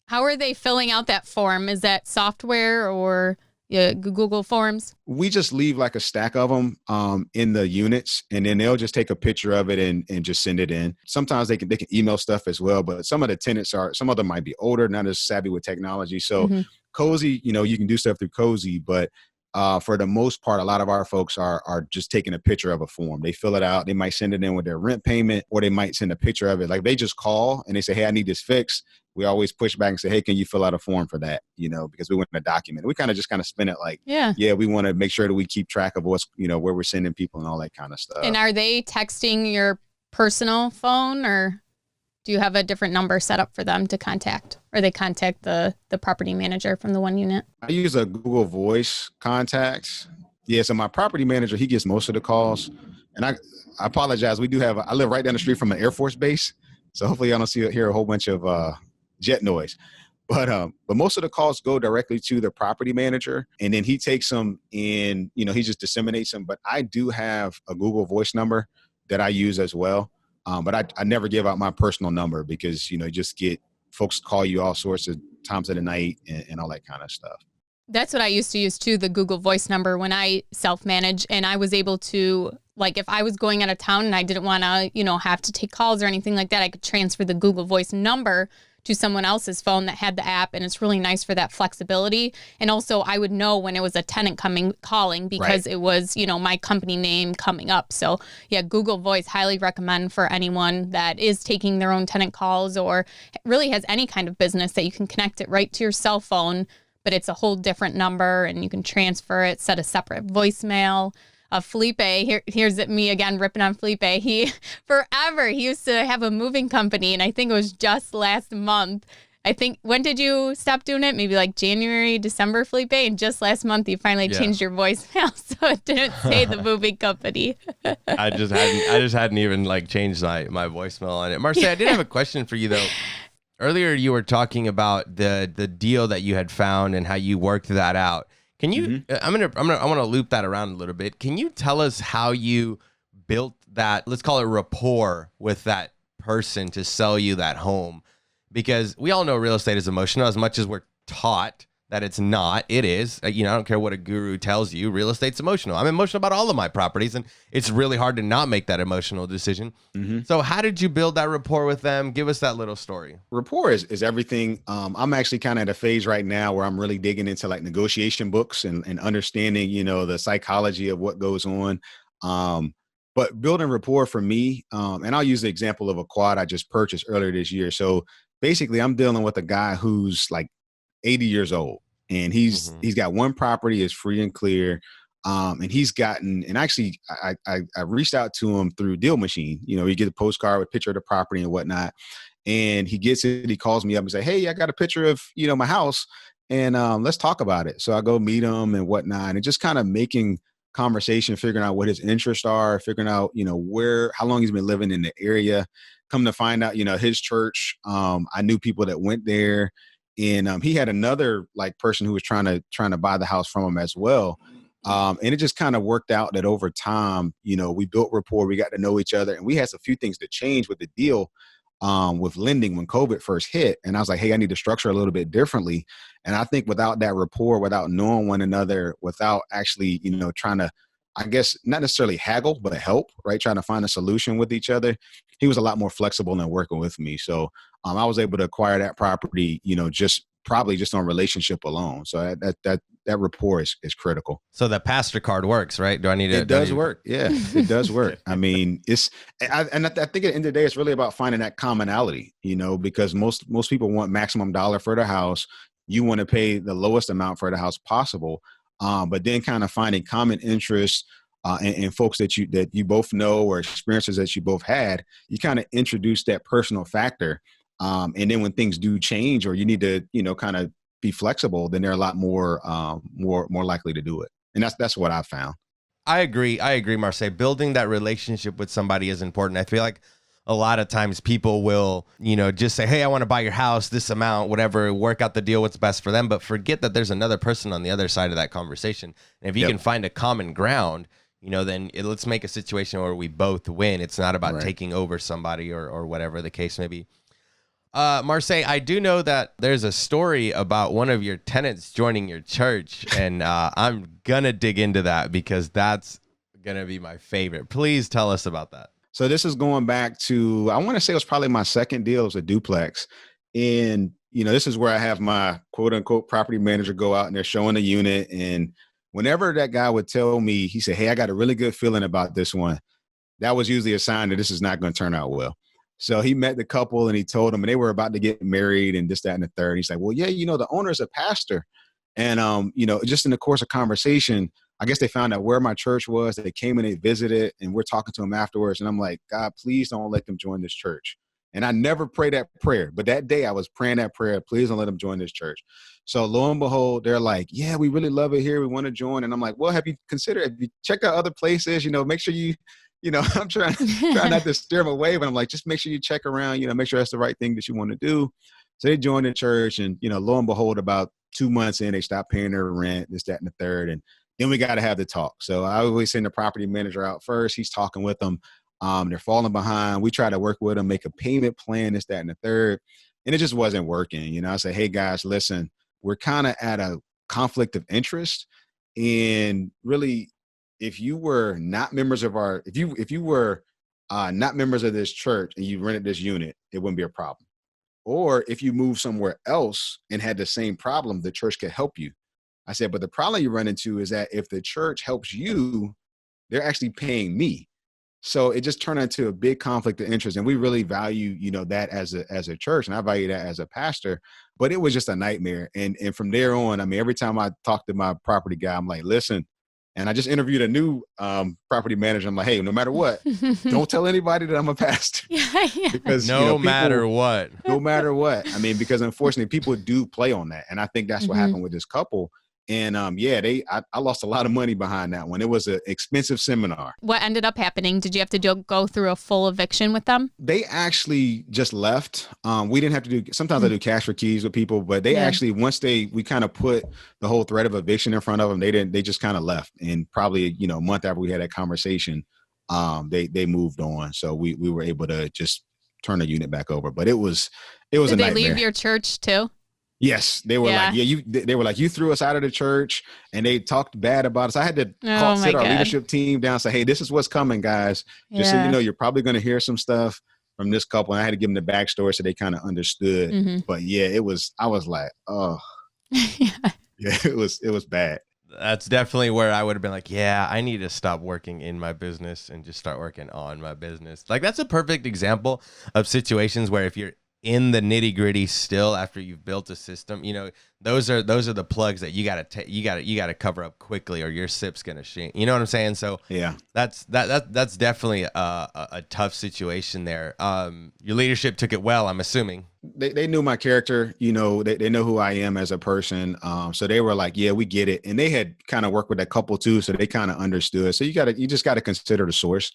[SPEAKER 1] how are they filling out that form? Is that software or Google Forms?
[SPEAKER 3] We just leave like a stack of them in the units, and then they'll just take a picture of it and just send it in. Sometimes they can email stuff as well, but some of the tenants some of them might be older, not as savvy with technology. So Cozy, you can do stuff through Cozy, but for the most part, a lot of our folks are just taking a picture of a form. They fill it out. They might send it in with their rent payment, or they might send a picture of it. Like they just call and they say, hey, I need this fixed. We always push back and say, hey, can you fill out a form for that? Because we want to document it. We kind of spin it like, yeah, we want to make sure that we keep track of what's, where we're sending people and all that kind of stuff.
[SPEAKER 1] And are they texting your personal phone, or do you have a different number set up for them to contact, or they contact the property manager from the one unit?
[SPEAKER 3] I use a Google Voice contact. Yeah, so my property manager, he gets most of the calls. And I apologize. I live right down the street from an Air Force base. So hopefully I don't hear a whole bunch of jet noise. But most of the calls go directly to the property manager, and then he takes them and, he just disseminates them. But I do have a Google Voice number that I use as well. But I never give out my personal number because, you just get folks call you all sorts of times of the night and all that kind of stuff.
[SPEAKER 1] That's what I used to use too, the Google Voice number when I self-manage, and I was able to, like, if I was going out of town and I didn't want to, have to take calls or anything like that, I could transfer the Google Voice number to someone else's phone that had the app, and it's really nice for that flexibility. And also I would know when it was a tenant calling because it was, my company name coming up. So yeah, Google Voice, highly recommend for anyone that is taking their own tenant calls or really has any kind of business, that you can connect it right to your cell phone, but it's a whole different number and you can transfer it, set a separate voicemail. Felipe, here's me again ripping on Felipe. He used to have a moving company, and I think it was just last month. When did you stop doing it? Maybe like January, December, Felipe? And just last month you finally changed your voicemail so it didn't say the moving company.
[SPEAKER 2] I just hadn't even changed my voicemail on it. Marsay, I did have a question for you though. Earlier, you were talking about the deal that you had found and how you worked that out. Can you? I want to loop that around a little bit. Can you tell us how you built that? Let's call it rapport with that person to sell you that home, because we all know real estate is emotional as much as we're taught that it's not. It is. I don't care what a guru tells you. Real estate's emotional. I'm emotional about all of my properties, and it's really hard to not make that emotional decision. So how did you build that rapport with them? Give us that little story.
[SPEAKER 3] Rapport is everything. I'm actually kind of at a phase right now where I'm really digging into like negotiation books and understanding, the psychology of what goes on. But building rapport for me, and I'll use the example of a quad I just purchased earlier this year. So basically I'm dealing with a guy who's like 80 years old, and he's got one property is free and clear. And he's gotten, and actually I reached out to him through Deal Machine. You get a postcard with a picture of the property and whatnot. And he gets it. He calls me up and say, "Hey, I got a picture of, my house, and let's talk about it." So I go meet him and whatnot, and just kind of making conversation, figuring out what his interests are, figuring out, how long he's been living in the area. Come to find out, his church, I knew people that went there. And he had another like person who was trying to buy the house from him as well. And it just kind of worked out that over time, we built rapport, we got to know each other, and we had a few things to change with the deal with lending when COVID first hit. And I was like, hey, I need to structure a little bit differently. And I think without that rapport, without knowing one another, without actually, trying to, I guess, not necessarily haggle, but help, right? Trying to find a solution with each other. He was a lot more flexible than working with me. So I was able to acquire that property, just probably just on relationship alone. So that rapport is critical.
[SPEAKER 2] So the pastor card works, right? Do I need to?
[SPEAKER 3] It does work. Yeah, it does work. I mean, I think at the end of the day, it's really about finding that commonality, because most people want maximum dollar for the house. You want to pay the lowest amount for the house possible. But then kind of finding common interests and folks that you both know, or experiences that you both had, you kind of introduce that personal factor. And then when things do change, or you need to, kind of be flexible, then they're a lot more likely to do it. And that's what I found.
[SPEAKER 2] I agree, Marsay. Building that relationship with somebody is important. I feel like a lot of times people will, just say, hey, I want to buy your house, this amount, whatever, work out the deal, what's best for them, but forget that there's another person on the other side of that conversation. And if you can find a common ground, then let's make a situation where we both win. It's not about taking over somebody or whatever the case may be. Marsay, I do know that there's a story about one of your tenants joining your church, and I'm going to dig into that because that's going to be my favorite. Please tell us about that.
[SPEAKER 3] So this is going back to, I want to say it was probably my second deal. It was a duplex. And, this is where I have my quote unquote property manager go out and they're showing the unit. And whenever that guy would tell me, he said, hey, I got a really good feeling about this one. That was usually a sign that this is not going to turn out well. So he met the couple and he told them, and they were about to get married and this, that, and the third. He's like, well, yeah, the owner's a pastor. And, just in the course of conversation, I guess they found out where my church was. They came and they visited, and we're talking to them afterwards. And I'm like, God, please don't let them join this church. And I never pray that prayer, but that day I was praying that prayer. Please don't let them join this church. So lo and behold, they're like, yeah, we really love it here. We want to join. And I'm like, well, have you check out other places? Make sure you, I'm trying not to steer them away, but I'm like, just make sure you check around, make sure that's the right thing that you want to do. So they joined the church, and, lo and behold, about 2 months in, they stopped paying their rent, this, that, and the third. And then we got to have the talk. So I always send the property manager out first. He's talking with them. They're falling behind. We try to work with them, make a payment plan, this, that, and the third. And it just wasn't working. I say, hey guys, listen, we're kind of at a conflict of interest. And really, if you were not members of if you were not members of this church and you rented this unit, it wouldn't be a problem. Or if you move somewhere else and had the same problem, the church could help you. I said, but the problem you run into is that if the church helps you, they're actually paying me. So it just turned into a big conflict of interest. And we really value, that as a church. And I value that as a pastor, but it was just a nightmare. And from there on, every time I talk to my property guy, I'm like, listen, and I just interviewed a new property manager. I'm like, hey, no matter what, don't tell anybody that I'm a pastor. Because
[SPEAKER 2] no matter what,
[SPEAKER 3] because unfortunately people do play on that. And I think that's what happened with this couple. And yeah, I lost a lot of money behind that one. It was an expensive seminar.
[SPEAKER 1] What ended up happening? Did you have to go through a full eviction with them?
[SPEAKER 3] They actually just left. We didn't have to do, sometimes I do cash for keys with people, but they actually, once we kind of put the whole threat of eviction in front of them, they just kind of left. And probably, a month after we had that conversation, they moved on. So we were able to just turn the unit back over, but it was a
[SPEAKER 1] Did they
[SPEAKER 3] nightmare.
[SPEAKER 1] leave your church too?
[SPEAKER 3] Yes, they were like, they were like, you threw us out of the church, and they talked bad about us. I had to sit our leadership team down and say, hey, this is what's coming, guys. Just so you know, you're probably going to hear some stuff from this couple. And I had to give them the backstory so they kind of understood. Mm-hmm. But yeah, I was like, oh, yeah, it was bad.
[SPEAKER 2] That's definitely where I would have been like, yeah, I need to stop working in my business and just start working on my business. Like, that's a perfect example of situations where if you're in the nitty gritty still after you've built a system, those are the plugs that you gotta cover up quickly, or your SIP's gonna shrink. You know what I'm saying? So
[SPEAKER 3] yeah,
[SPEAKER 2] that's definitely a tough situation there. Your leadership took it well, I'm assuming.
[SPEAKER 3] They knew my character, they know who I am as a person. So they were like, yeah, we get it. And they had kind of worked with that couple too, so they kind of understood. So you just gotta consider the source.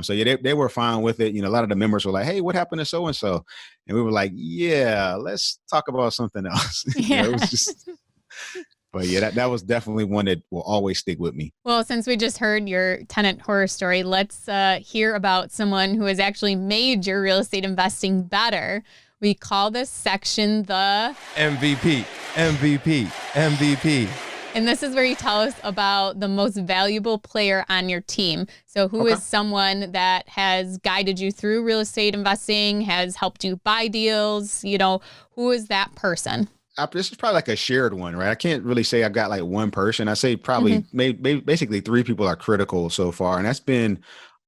[SPEAKER 3] So yeah, they were fine with it. A lot of the members were like, hey, what happened to so-and-so? And we were like, yeah, let's talk about something else.
[SPEAKER 1] Yeah.
[SPEAKER 3] It was just, but yeah, that was definitely one that will always stick with me.
[SPEAKER 1] Well, since we just heard your tenant horror story, let's hear about someone who has actually made your real estate investing better. We call this section the
[SPEAKER 2] MVP.
[SPEAKER 1] And this is where you tell us about the most valuable player on your team. So who is someone that has guided you through real estate investing, has helped you buy deals? Who is that person?
[SPEAKER 3] This is probably like a shared one, right? I can't really say I've got like one person. I say probably basically three people are critical so far. And that's been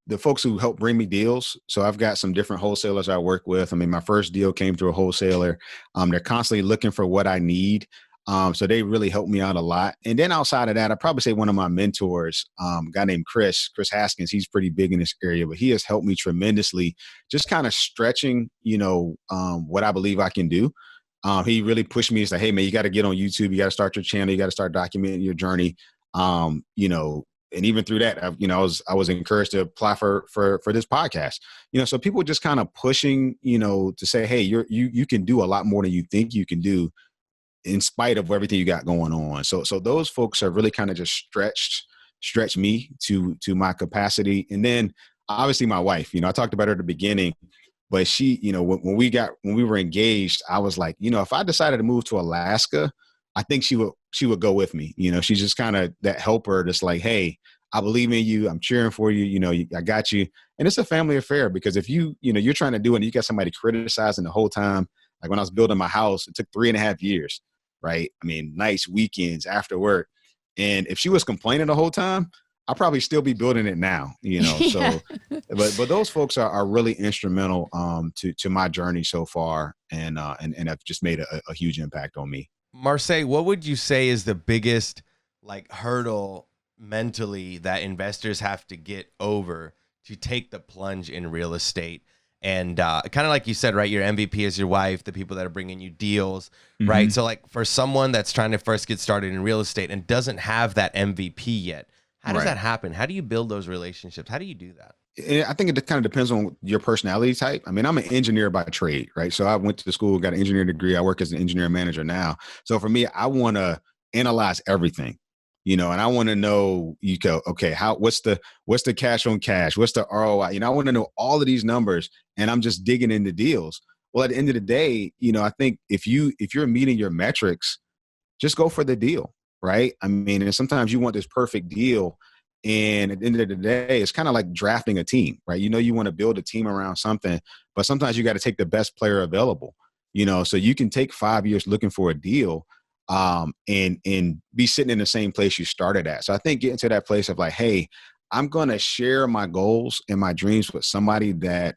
[SPEAKER 3] the folks who help bring me deals. So I've got some different wholesalers I work with. I mean, my first deal came through a wholesaler. They're constantly looking for what I need. So they really helped me out a lot. And then outside of that, I'd probably say one of my mentors, a guy named Chris Haskins, he's pretty big in this area, but he has helped me tremendously, just kind of stretching, what I believe I can do. He really pushed me. He's like, hey man, you got to get on YouTube. You got to start your channel. You got to start documenting your journey. And even through that, I was encouraged to apply for this podcast, so people just kind of pushing, to say, hey, you can do a lot more than you think you can do, in spite of everything you got going on. So those folks have really kind of just stretched me to my capacity. And then obviously my wife, I talked about her at the beginning, but she, when we were engaged, I was like, if I decided to move to Alaska, I think she would go with me. She's just kind of that helper that's like, hey, I believe in you. I'm cheering for you. I got you. And it's a family affair, because if you're trying to do it and you got somebody criticizing the whole time, like when I was building my house, it took 3.5 years. Right. I mean, nights, weekends, after work. And if she was complaining the whole time, I'll probably still be building it now, so, but those folks are really instrumental, to my journey so far, and have just made a huge impact on me.
[SPEAKER 2] Marsay, what would you say is the biggest hurdle mentally that investors have to get over to take the plunge in real estate? And kind of like you said, right, your MVP is your wife, the people that are bringing you deals, right? So for someone that's trying to first get started in real estate and doesn't have that MVP yet, how does that happen? How do you build those relationships? How do you do that?
[SPEAKER 3] I think it kind of depends on your personality type. I mean, I'm an engineer by trade, right? So I went to school, got an engineering degree. I work as an engineer manager now. So for me, I want to analyze everything. And I want to know, okay, what's the cash on cash? What's the ROI? I want to know all of these numbers, and I'm just digging into deals. Well, at the end of the day, I think if you're meeting your metrics, just go for the deal, right? I mean, and sometimes you want this perfect deal, and at the end of the day, it's kind of like drafting a team, right? You want to build a team around something, but sometimes you got to take the best player available, so you can take 5 years looking for a deal, and be sitting in the same place you started at. So I think getting to that place of like, hey, I'm going to share my goals and my dreams with somebody that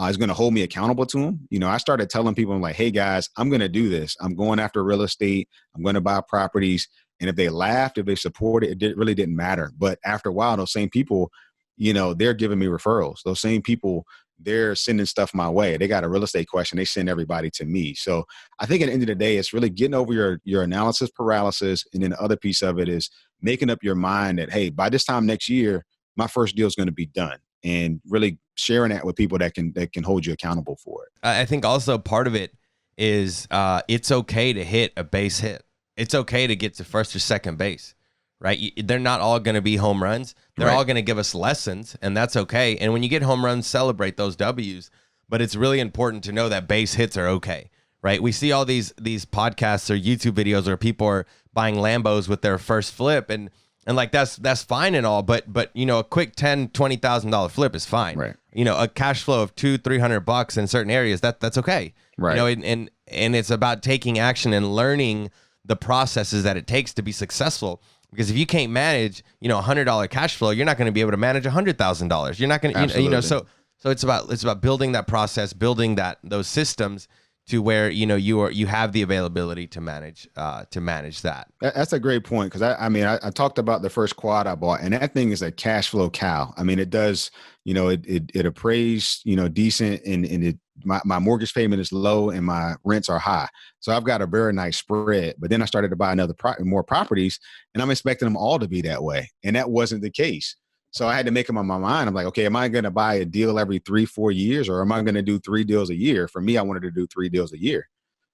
[SPEAKER 3] is going to hold me accountable to them. I started telling people, I'm like, hey guys, I'm going to do this. I'm going after real estate. I'm going to buy properties. And if they laughed, if they supported, it really didn't matter. But after a while, those same people, they're giving me referrals. Those same people, they're sending stuff my way. They got a real estate question, they send everybody to me. So I think at the end of the day, it's really getting over your analysis paralysis. And then the other piece of it is making up your mind that, hey, by this time next year, my first deal is going to be done, and really sharing that with people that can hold you accountable for it.
[SPEAKER 2] I think also part of it is it's okay to hit a base hit. It's okay to get to first or second base, right? They're not all going to be home runs. They're all going to give us lessons, and that's okay. And when you get home runs, celebrate those W's. But it's really important to know that base hits are okay, right? We see all these podcasts or YouTube videos where people are buying Lambos with their first flip, and like that's fine and all, but you know, a quick $10,000-$20,000 flip is fine.
[SPEAKER 3] Right.
[SPEAKER 2] You know, a cash flow of $200-$300 in certain areas, that's okay.
[SPEAKER 3] Right.
[SPEAKER 2] You know, and it's about taking action and learning the processes that it takes to be successful. Because if you can't manage, you know, $100 cash flow, you're not going to be able to manage $100,000. You're not going to, you know, so it's about building that process, building those systems to where, you know, you have the availability to manage that.
[SPEAKER 3] That's a great point, because I talked about the first quad I bought, and that thing is a cash flow cow. I mean, it does, you know, it appraised, you know, decent, and my mortgage payment is low and my rents are high. So I've got a very nice spread. But then I started to buy more properties, and I'm expecting them all to be that way, and that wasn't the case. So I had to make up my mind. I'm like, okay, am I going to buy a deal every 3-4 years, or am I going to do 3 deals a year? For me, I wanted to do 3 deals a year.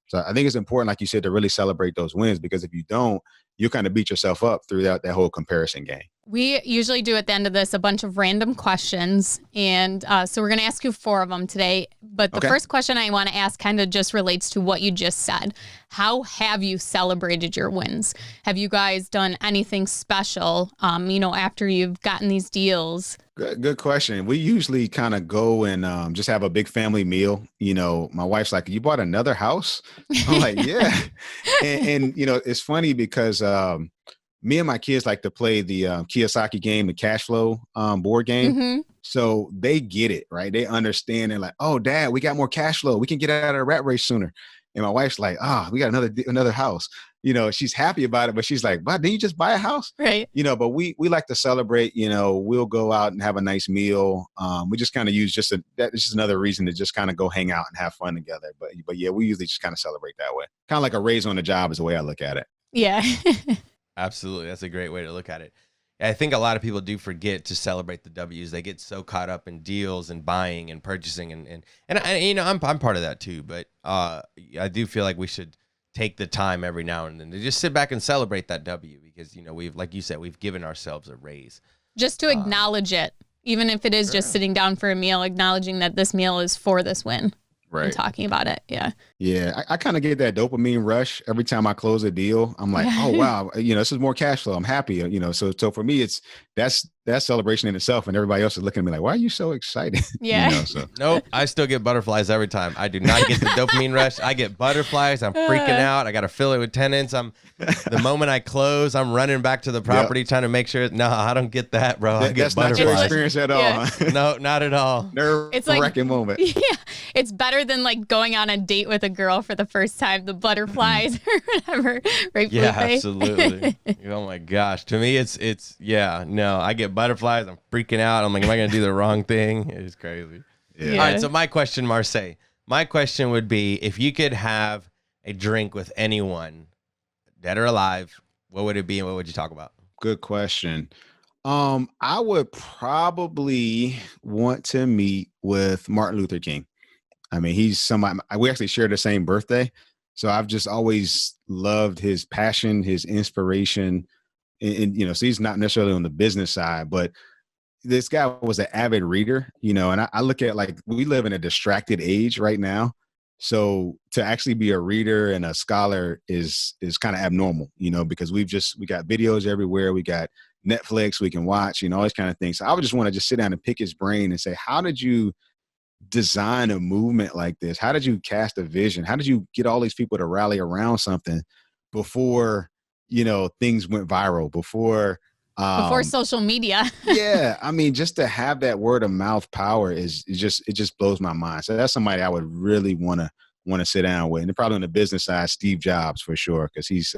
[SPEAKER 3] So I think it's important, like you said, to really celebrate those wins, because if you don't, you kind of beat yourself up throughout that whole comparison game.
[SPEAKER 1] We usually do at the end of this a bunch of random questions. And so we're going to ask you 4 of them today. But the first question I want to ask kind of just relates to what you just said. How have you celebrated your wins? Have you guys done anything special, you know, after you've gotten these deals?
[SPEAKER 3] Good question. We usually kind of go and just have a big family meal. You know, my wife's like, "You bought another house?" I'm like, "Yeah." And you know, it's funny because me and my kids like to play the Kiyosaki game, the cash flow board game.
[SPEAKER 1] Mm-hmm.
[SPEAKER 3] So they get it, right? They understand. They're like, "Oh, Dad, we got more cash flow. We can get out of the rat race sooner." And my wife's like, we got another house. You know, she's happy about it, but she's like, "But didn't you just buy a house?"
[SPEAKER 1] Right.
[SPEAKER 3] You know, but we like to celebrate. You know, we'll go out and have a nice meal. We just kind of use that's just another reason to just kind of go hang out and have fun together. But yeah, we usually just kind of celebrate that way. Kind of like a raise on the job is the way I look at it.
[SPEAKER 1] Yeah.
[SPEAKER 2] Absolutely. That's a great way to look at it. I think a lot of people do forget to celebrate the W's. They get so caught up in deals and buying and purchasing and you know, I'm part of that too, but I do feel like we should take the time every now and then to just sit back and celebrate that W, because, you know, we've, like you said, we've given ourselves a raise.
[SPEAKER 1] Just to acknowledge it, even if it is just sitting down for a meal, acknowledging that this meal is for this win.
[SPEAKER 3] Right.
[SPEAKER 1] And talking about it. Yeah.
[SPEAKER 3] Yeah. I kind of get that dopamine rush every time I close a deal. I'm like, oh, wow, you know, this is more cash flow. I'm happy, you know, so for me, that's celebration in itself. And everybody else is looking at me like, why are you so excited?
[SPEAKER 1] Yeah.
[SPEAKER 3] You know, so.
[SPEAKER 2] Nope. I still get butterflies every time. I do not get the dopamine rush. I get butterflies. I'm freaking out. I got to fill it with tenants. The moment I close, I'm running back to the property trying to make sure. No, I don't get that, bro. I get
[SPEAKER 3] that's
[SPEAKER 2] butterflies.
[SPEAKER 3] not your experience at all.
[SPEAKER 1] Yeah.
[SPEAKER 3] Huh?
[SPEAKER 2] No, not at all.
[SPEAKER 3] Nerve-wracking moment.
[SPEAKER 1] Yeah. It's better than like going on a date with a girl for the first time, the butterflies or whatever. Right,
[SPEAKER 2] Yeah,
[SPEAKER 1] Felipe?
[SPEAKER 2] absolutely. Oh my gosh. To me, it's yeah, no, I get butterflies. I'm freaking out. I'm like, am I going to do the wrong thing? It's crazy.
[SPEAKER 3] Yeah.
[SPEAKER 2] All right. So my question, Marsay, my question would be, if you could have a drink with anyone, dead or alive, what would it be and what would you talk about?
[SPEAKER 3] Good question. I would probably want to meet with Martin Luther King. I mean, he's somebody, we actually share the same birthday. So I've just always loved his passion, his inspiration. And you know, so he's not necessarily on the business side, but this guy was an avid reader, you know, and I look at, like, we live in a distracted age right now. So to actually be a reader and a scholar is kind of abnormal, you know, because we got videos everywhere. We got Netflix we can watch, you know, all these kind of things. So I would just want to just sit down and pick his brain and say, how did you design a movement like this? How did you cast a vision? How did you get all these people to rally around something before, you know, things went viral, before
[SPEAKER 1] social media?
[SPEAKER 3] Yeah. I mean, just to have that word of mouth power it just blows my mind. So that's somebody I would really want to sit down with. And probably on the business side, Steve Jobs for sure. Cause he's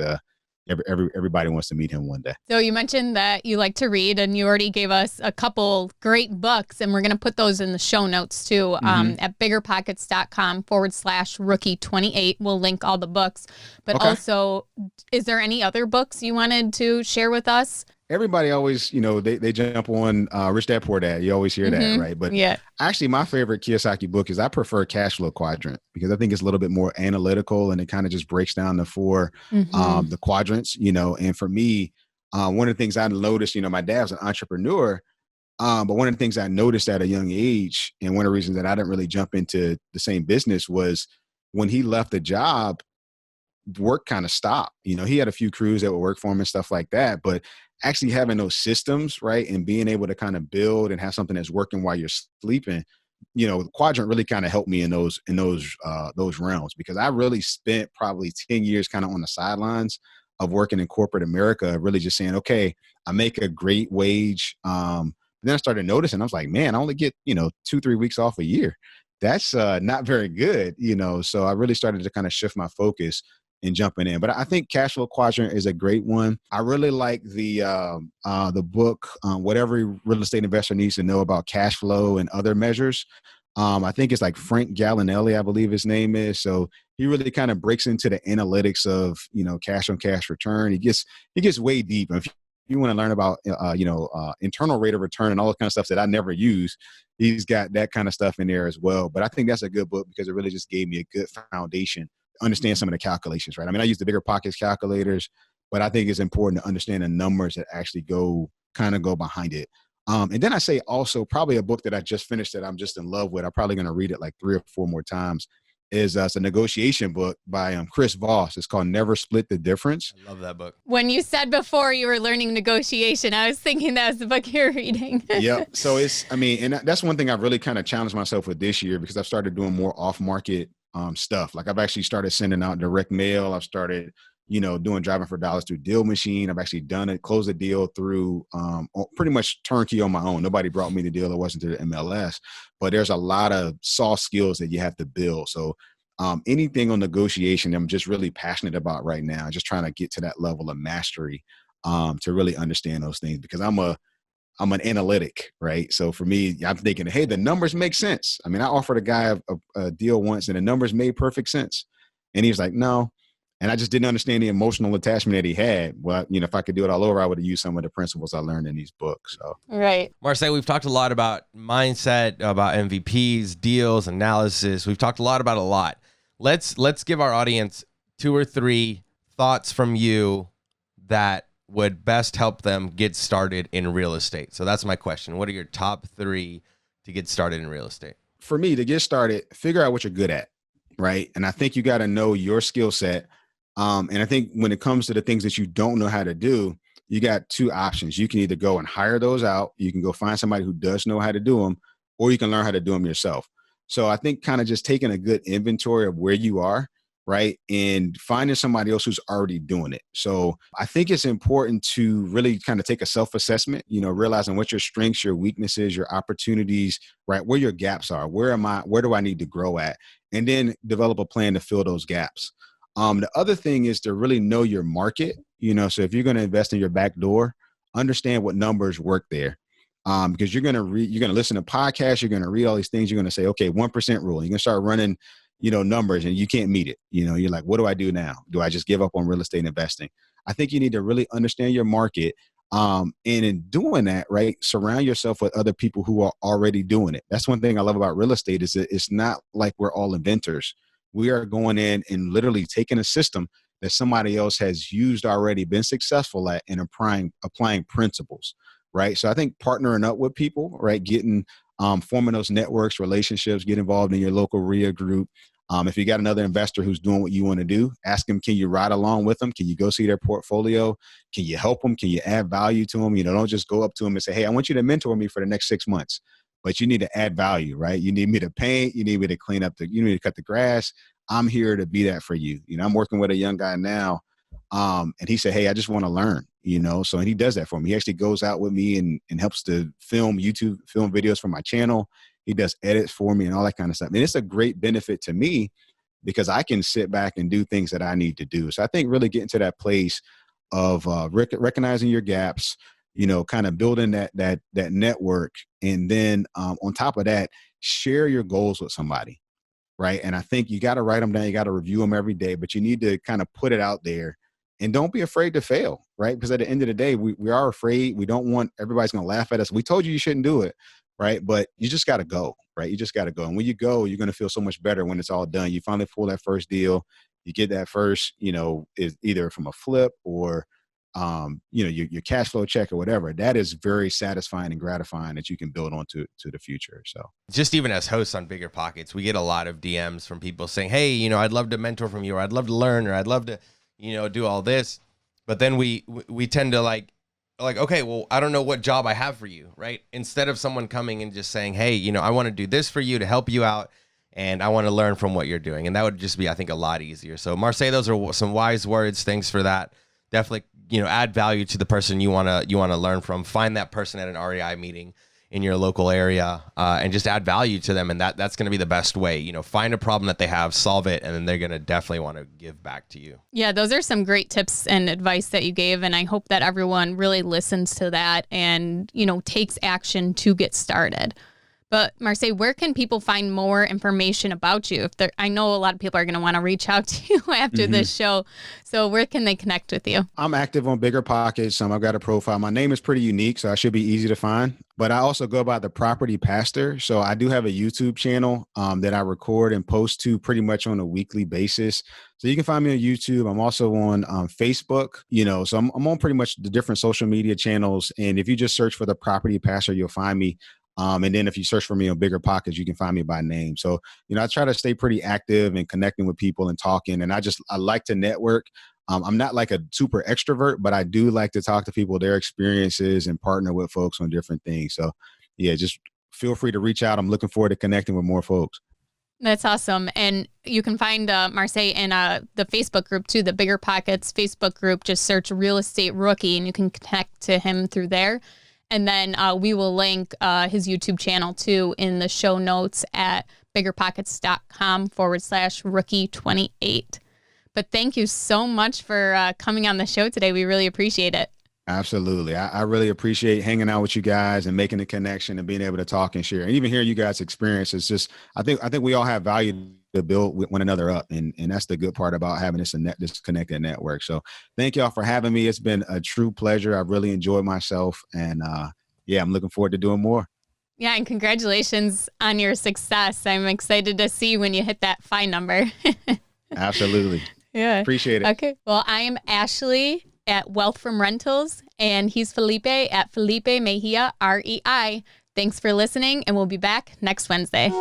[SPEAKER 3] everybody wants to meet him one day.
[SPEAKER 1] So you mentioned that you like to read, and you already gave us a couple great books, and we're going to put those in the show notes too, at biggerpockets.com/rookie28. We'll link all the books. But also, is there any other books you wanted to share with us?
[SPEAKER 3] Everybody always, they jump on Rich Dad Poor Dad. You always hear that, right? But actually, my favorite Kiyosaki book is I prefer Cash Flow Quadrant, because I think it's a little bit more analytical, and it kind of just breaks down the four, the quadrants, And for me, one of the things I noticed, my dad's an entrepreneur, but one of the things I noticed at a young age, and one of the reasons that I didn't really jump into the same business, was when he left the job, work kind of stopped. He had a few crews that would work for him and stuff like that, but actually having those systems, right, and being able to kind of build and have something that's working while you're sleeping, the quadrant really kind of helped me in those realms, because I really spent probably 10 years kind of on the sidelines of working in corporate America, really just saying, okay, I make a great wage. Then I started noticing, I was like, man, I only get 2-3 weeks off a year. That's not very good, So I really started to kind of shift my focus and jumping in. But I think Cash Flow Quadrant is a great one. I really like the book, What Every Real Estate Investor Needs to Know About Cash Flow and Other Measures. I think it's like Frank Gallinelli, I believe his name is. So he really kind of breaks into the analytics of, cash on cash return. He gets way deep. If you want to learn about, internal rate of return and all the kind of stuff that I never use, he's got that kind of stuff in there as well. But I think that's a good book, because it really just gave me a good foundation, understand some of the calculations, right? I mean, I use the BiggerPockets calculators, but I think it's important to understand the numbers that actually go behind it. And then I say also probably a book that I just finished that I'm just in love with. I'm probably going to read it like 3 or 4 more times. It's a negotiation book by Chris Voss. It's called Never Split the Difference.
[SPEAKER 2] I love that book.
[SPEAKER 1] When you said before you were learning negotiation, I was thinking that was the book you're reading.
[SPEAKER 3] Yeah. So and that's one thing I've really kind of challenged myself with this year, because I've started doing more off-market stuff. Like I've actually started sending out direct mail. I've started, doing driving for dollars through Deal Machine. I've actually done it, closed a deal through pretty much turnkey on my own. Nobody brought me the deal. It wasn't through the MLS, but there's a lot of soft skills that you have to build. So anything on negotiation, I'm just really passionate about right now. Just trying to get to that level of mastery to really understand those things, because I'm an analytic, right? So for me, I'm thinking, hey, the numbers make sense. I mean, I offered a guy a deal once, and the numbers made perfect sense. And he was like, no. And I just didn't understand the emotional attachment that he had. Well, if I could do it all over, I would have used some of the principles I learned in these books. So,
[SPEAKER 1] right.
[SPEAKER 2] Marsay, we've talked a lot about mindset, about MVPs, deals, analysis. We've talked a lot about a lot. Let's give our audience 2 or 3 thoughts from you that would best help them get started in real estate. So that's my question. What are your top 3 to get started in real estate?
[SPEAKER 3] For me, to get started, figure out what you're good at, right? And I think you got to know your skill set. And I think when it comes to the things that you don't know how to do, you got 2 options. You can either go and hire those out. You can go find somebody who does know how to do them, or you can learn how to do them yourself. So I think kind of just taking a good inventory of where you are, right, and finding somebody else who's already doing it. So I think it's important to really kind of take a self-assessment, realizing what your strengths, your weaknesses, your opportunities, right, where your gaps are, where do I need to grow at, and then develop a plan to fill those gaps. The other thing is to really know your market, so if you're going to invest in your back door, understand what numbers work there. Because you're going to listen to podcasts, you're going to read all these things, you're going to say, okay, 1% rule. You're going to start running, numbers, and you can't meet it. You're like, what do I do now? Do I just give up on real estate investing? I think you need to really understand your market. And in doing that, right, surround yourself with other people who are already doing it. That's one thing I love about real estate, is that it's not like we're all inventors. We are going in and literally taking a system that somebody else has used already, been successful at, and applying principles, right? So I think partnering up with people, right, forming those networks, relationships, get involved in your local RIA group. If you got another investor who's doing what you want to do, ask them, can you ride along with them? Can you go see their portfolio? Can you help them? Can you add value to them? Don't just go up to them and say, hey, I want you to mentor me for the next 6 months. But you need to add value, right? You need me to paint. You need me to clean up you need to cut the grass. I'm here to be that for you. I'm working with a young guy now. And he said, hey, I just want to learn, so, and he does that for me. He actually goes out with me and helps to film videos for my channel. He does edits for me and all that kind of stuff. And it's a great benefit to me, because I can sit back and do things that I need to do. So I think really getting to that place of recognizing your gaps, kind of building that network. And then on top of that, share your goals with somebody. Right. And I think you got to write them down. You got to review them every day, but you need to kind of put it out there and don't be afraid to fail. Right. Because at the end of the day, we are afraid. We don't want everybody's going to laugh at us. We told you shouldn't do it. Right. But you just got to go. Right. You just got to go. And when you go, you're going to feel so much better when it's all done. You finally pull that first deal. You get that first, is either from a flip or, your cash flow check or whatever. That is very satisfying and gratifying that you can build on to the future. So
[SPEAKER 2] just even as hosts on BiggerPockets, we get a lot of DMs from people saying, hey, I'd love to mentor from you, or I'd love to learn, or I'd love to, do all this. But then we tend to like, okay, well, I don't know what job I have for you, right? Instead of someone coming and just saying, hey, I want to do this for you to help you out, and I want to learn from what you're doing. And that would just be, I think, a lot easier. So Marsay, those are some wise words. Thanks for that. Definitely, add value to the person you want to learn from. Find that person at an REI meeting in your local area, and just add value to them. And that's going to be the best way. Find a problem that they have, solve it, and then they're going to definitely want to give back to you.
[SPEAKER 1] Yeah, those are some great tips and advice that you gave, and I hope that everyone really listens to that and takes action to get started. But Marsay, where can people find more information about you? I know a lot of people are going to want to reach out to you after this show. So where can they connect with you?
[SPEAKER 3] I'm active on BiggerPockets. I've got a profile. My name is pretty unique, so I should be easy to find. But I also go by the Property Pastor. So I do have a YouTube channel that I record and post to pretty much on a weekly basis. So you can find me on YouTube. I'm also on Facebook, so I'm on pretty much the different social media channels. And if you just search for the Property Pastor, you'll find me. And then if you search for me on BiggerPockets, you can find me by name. So, I try to stay pretty active and connecting with people and talking. And I like to network. I'm not like a super extrovert, but I do like to talk to people, their experiences, and partner with folks on different things. So yeah, just feel free to reach out. I'm looking forward to connecting with more folks.
[SPEAKER 1] That's awesome. And you can find Marsay in the Facebook group too, the BiggerPockets Facebook group. Just search Real Estate Rookie and you can connect to him through there. And then we will link his YouTube channel too in the show notes at biggerpockets.com/rookie28. But thank you so much for coming on the show today. We really appreciate it.
[SPEAKER 3] Absolutely. I really appreciate hanging out with you guys and making the connection and being able to talk and share and even hear you guys' experience. It's just, I think we all have value to build one another up. And that's the good part about having this connected network. So thank y'all for having me. It's been a true pleasure. I've really enjoyed myself. And I'm looking forward to doing more.
[SPEAKER 1] Yeah. And congratulations on your success. I'm excited to see when you hit that fine number.
[SPEAKER 3] Absolutely.
[SPEAKER 1] Yeah.
[SPEAKER 3] Appreciate it.
[SPEAKER 1] Okay. Well, I am Ashley at Wealth from Rentals, and he's Felipe at Felipe Mejia, REI. Thanks for listening, and we'll be back next Wednesday.